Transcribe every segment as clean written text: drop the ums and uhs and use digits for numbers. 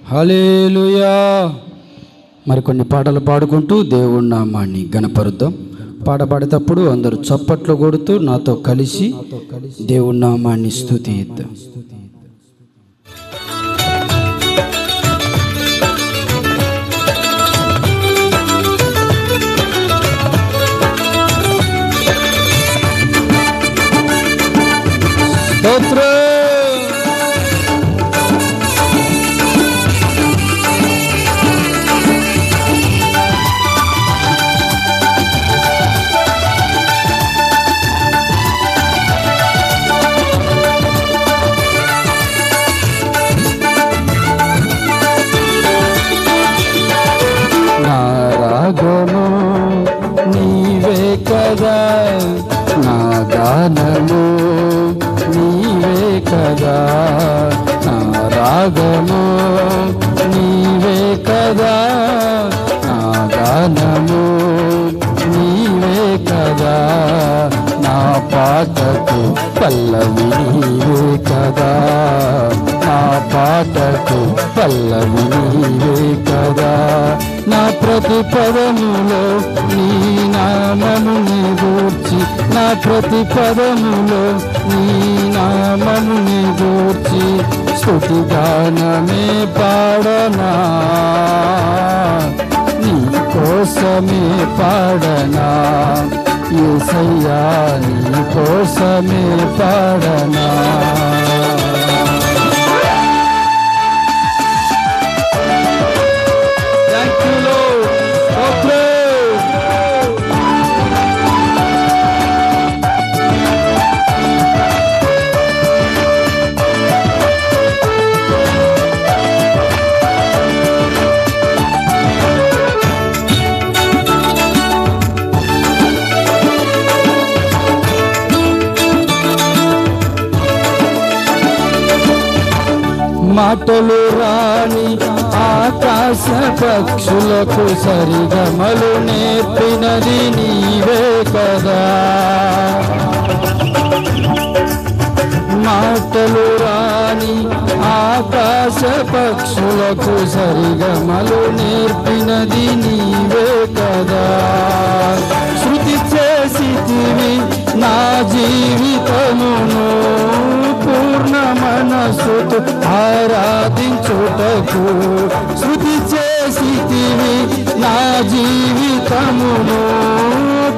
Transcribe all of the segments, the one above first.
హల్లెలూయా. మరికొన్ని పాటలు పాడుకుంటూ దేవుడి నామాన్ని గణపరుద్దాం. పాడబడేటప్పుడు అందరూ చప్పట్లు కొడుతూ నాతో కలిసి దేవుడి నామాన్ని స్తుతిద్దాం. రాగము నీవే కదా, నా గానము నీవే కదా, నా రాగము నీవే కదా, నా గానము నీవే కదా, నా పాటకు పల్లవి నీవే కదా, నా పాటకు పల్లవి నీవే కదా, నా ప్రతి పదములో నీ నామముని గూర్చి, నా ప్రతి పదములో నీ నామముని గూర్చి స్తుతి గానమే పాడనా, నీ కోసమే పాడనా, యేసయ్యా నీ కోసమే పాడనా. మాటలు రాని ఆకాశ పక్షులకు సరిగమలు నేర్పినది నీవే కదా, మాటలు రాని ఆకాశ పక్షులకు సరిగమలు నేర్పినది నీవే కదా, శృతి చేసితివి నా జీవితమును పూర్ణ మనసుతో ఆరాధించుటకు, శృతి చేసితివి నా జీవితమును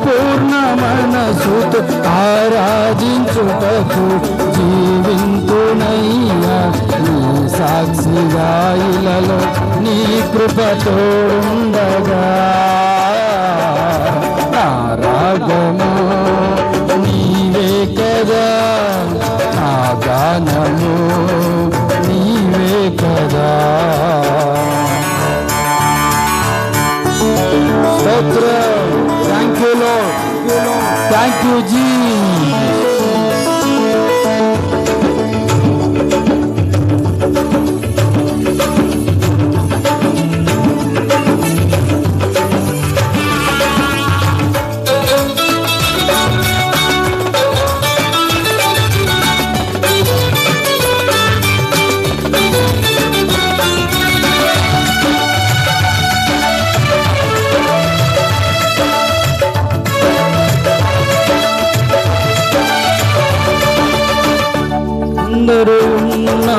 పూర్ణ మనసుతో ఆరాధించుటకు, జీవింతునయ్యా నీ సాక్షిగా ఇలలో నీ కృపతోడుండగా, నా రాగము నీవే కదా, నా గానము నీవే కదా. స్తోత్రం. Thank you lord, thank you Jesus. అందరూ ఉన్నా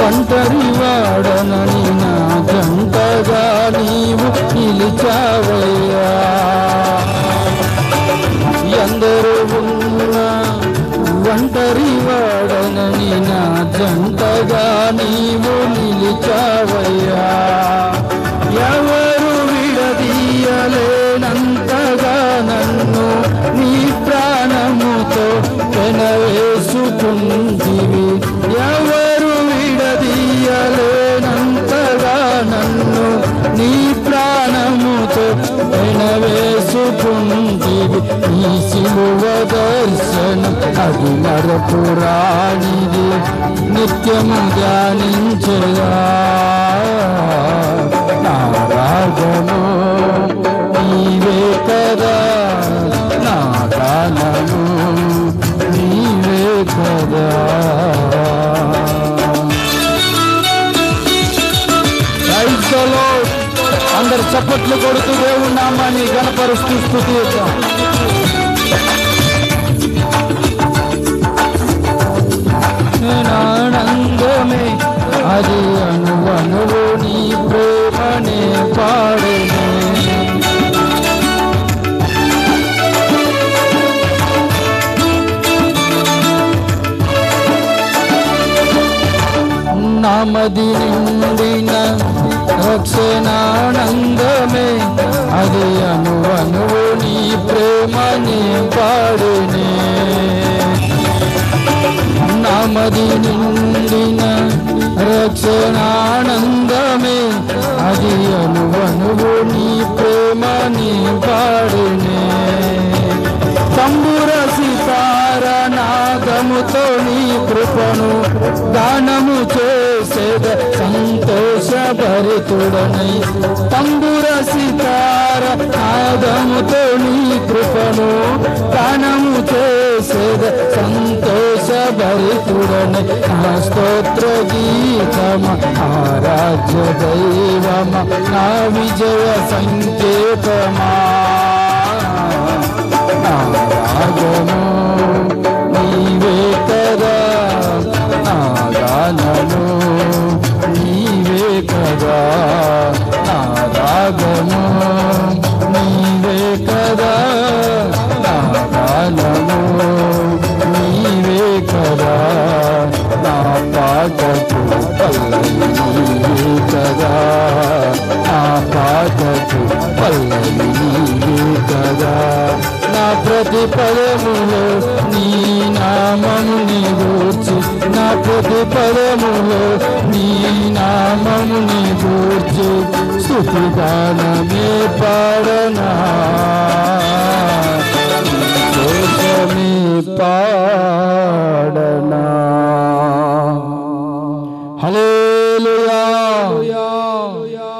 ఒంటరి వాడనని నా జంటగా నీవు నిలిచావయ్యా, ఎందరూ ఉన్నా ఒంటరి వాడనని నా జంటగా నీవు నిలిచావయ్యా, ఎవరు విడదీయలేనంతగా నన్ను నీ ప్రాణముతో పెనవేసుకుంటివి, ఎవరు విడదీయలేనంతగా నన్ను నీ ప్రాణముతో పెనవేసుకుంటివి, నీ శిలువ దర్శనం అది మరపురానిది, నిత్యము ధ్యానించగా, నా రాగము నీవే కదా, నా గానము నీవే కదా. లో అందరు చప్పట్లు కొడుతూ దేవుని నామాన్ని ఘనపరుస్తూ స్తుతిద్దాం. ఆనందమే అది అనువనువు నీ ప్రేమనే పాడేనే. నామది నిండిన రక్షణానందమే అది అనువనువు నీ ప్రేమనే పాడేనే. నామది నిండిన రక్షణానందమే అది అనువనువు నీ ప్రేమని పాడునే. తంబుర సితార నాదముతో నీ కృపను గానము చేసేద సంతోషభరితుడనై. తంబుర సితార నాదముతో నీ కృపను గానము చేసేద సంతోషభరితుడనై. నా స్తోత్ర గీతమ ఆరాధ్య దైవమ నా విజయ సంకేతమా. నా రాగము నీవే కదా, నా గానము నీవే కదా, నా రాగము నీవే కదా, నా గానము నీవే కదా, నా పాటకు పల్లవి నీవే కదా, నా పాటకు పల్లవి నీవే కదా. నా ప్రతి పదములో నీ నామముని గూర్చి, నా ప్రతి పదములో నీ నామముని గూర్చి స్తుతిగానమే పాడనా. కోసమే పాడనా.